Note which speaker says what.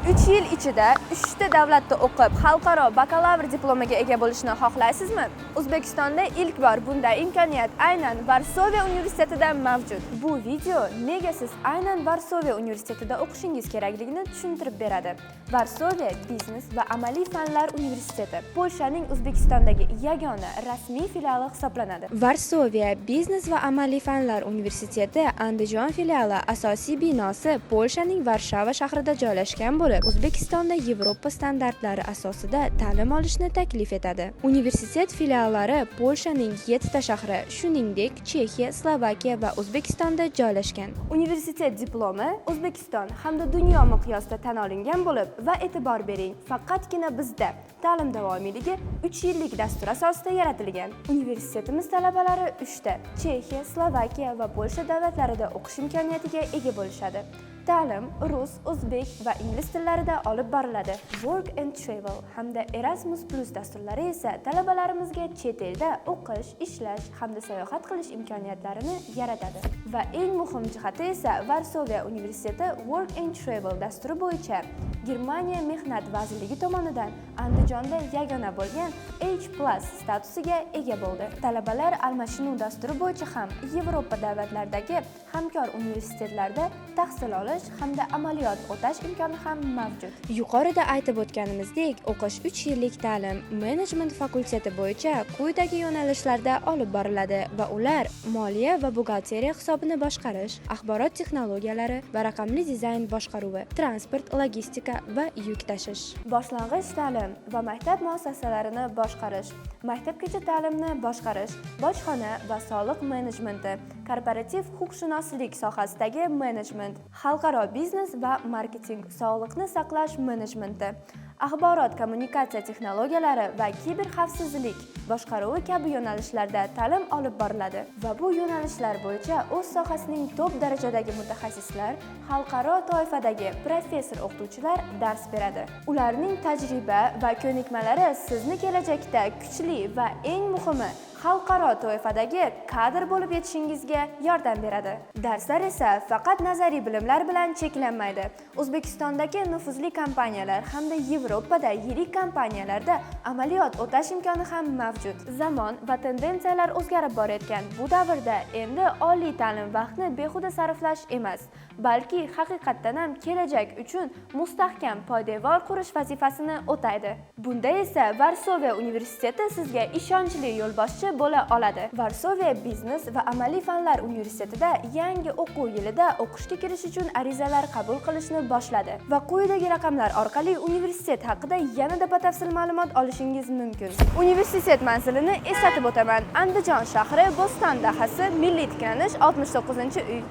Speaker 1: 3 yil ichida 3 ta davlatda o'qib, xalqaro bakalavr diplomiga ega bo'lishni xohlaysizmi? O'zbekistonda ilk bor bunday imkoniyat aynan Varsovia universitetida mavjud. Bu video nega siz aynan Varsovia universitetida o'qishingiz kerakligini tushuntirib beradi. Varsovia biznes va amaliy fanlar universiteti Polshaning O'zbekistondagi yagona rasmiy filiali hisoblanadi. Varsovia biznes va amaliy fanlar universiteti Andijon filiali asosiy binosi Polshaning Varshava shahrida joylashgan bo'lib, O'zbekistonda Yevropa standartlari asosida ta'lim olishni taklif etadi. Universitet filiallari Polshaning 7 ta shahri, shuningdek Chexiya, Slovakiya va O'zbekistonda joylashgan. Universitet diplomi O'zbekiston hamda dunyo miqyosida tan olingan bo'lib va e'tibor bering, faqatgina bizda ta'lim davomiyligi 3 yillik dastur asosida yaratilgan. Universitetimiz talabalari 3 ta Chexiya, Slovakiya va Polsha davlatlarida o'qish imkoniyatiga ega bo'lishadi. Ta'lim rus, o'zbek va ingliz tillarida olib boriladi. Work and Travel hamda Erasmus Plus dasturlari esa talabalarimizga chet elda o'qish, ishlash hamda sayohat qilish imkoniyatlarini yaratadi. Va eng muhim jihati esa Varsovia universiteti Work and Travel dasturi bo'yicha Germaniya mehnat vazirligi tomonidan Andijonda yagona bo'lgan H+ statusiga ega bo'ldi. Talabalar almashinuv dasturi bo'yicha ham Yevropa davlatlaridagi hamkor universitetlarda tahsil olish hamda amaliyot o'tash imkoni ham mavjud. Yuqorida aytib o'tganimizdek, o'qish 3 yillik ta'lim menejment fakulteti bo'yicha quyidagi yo'nalishlarda olib boriladi va ular moliya va buxgalteriya hisobini boshqarish, axborot texnologiyalari va raqamli dizayn boshqaruvi, transport, logistika va yuk tashish. Boshlang'ich ta'lim va maktab muassasalarini boshqarish, maktabgacha ta'limni boshqarish, bojxona va soliq menejmenti, korporativ huquqshunoslik sohasidagi menejment, xalqaro biznes va marketing, sog'liqni saqlash menejmenti, axborot kommunikatsiya texnologiyalari va kiberxavfsizlik boshqaruvi kabi yo'nalishlarda ta'lim olib boriladi. Va bu yo'nalishlar bo'yicha o'z sohasining top darajadagi mutaxassislar, xalqaro toifadagi professor o'qituvchilar dars beradi. Ularning tajriba va ko'nikmalari sizni kelajakda kuchli va eng muhimi xalqaro toifadagi kadr bo'lib yetishingizga yordam beradi. Darslar esa faqat nazariy bilimlar bilan cheklanmaydi. O'zbekistondagi nufuzli kompaniyalar hamda Yevropada yirik kompaniyalarda amaliyot o'tash imkoni ham mavjud. Zamon va tendensiyalar o'zgarib borayotgan bu davrda endi oliy ta'lim vaqtni behuda sarflash emas, balki haqiqatdan ham kelajak uchun mustahkam poydevor qurish vazifasini o'taydi. Bunda esa Varsovia universiteti sizga ishonchli yo'lboshchi bo'la oladi. Varsovia biznes va amaliy fanlar universitetida yangi o'quv yilida o'qishga kirish uchun arizalar qabul qilishni boshladi va quyidagi raqamlar orqali universitet haqida yanada batafsil ma'lumot olishingiz mumkin. Universitet manzilini eslatib o'taman. Andijon shahri, Bo'ston dahasi, Milliy tiklanish 69-uy.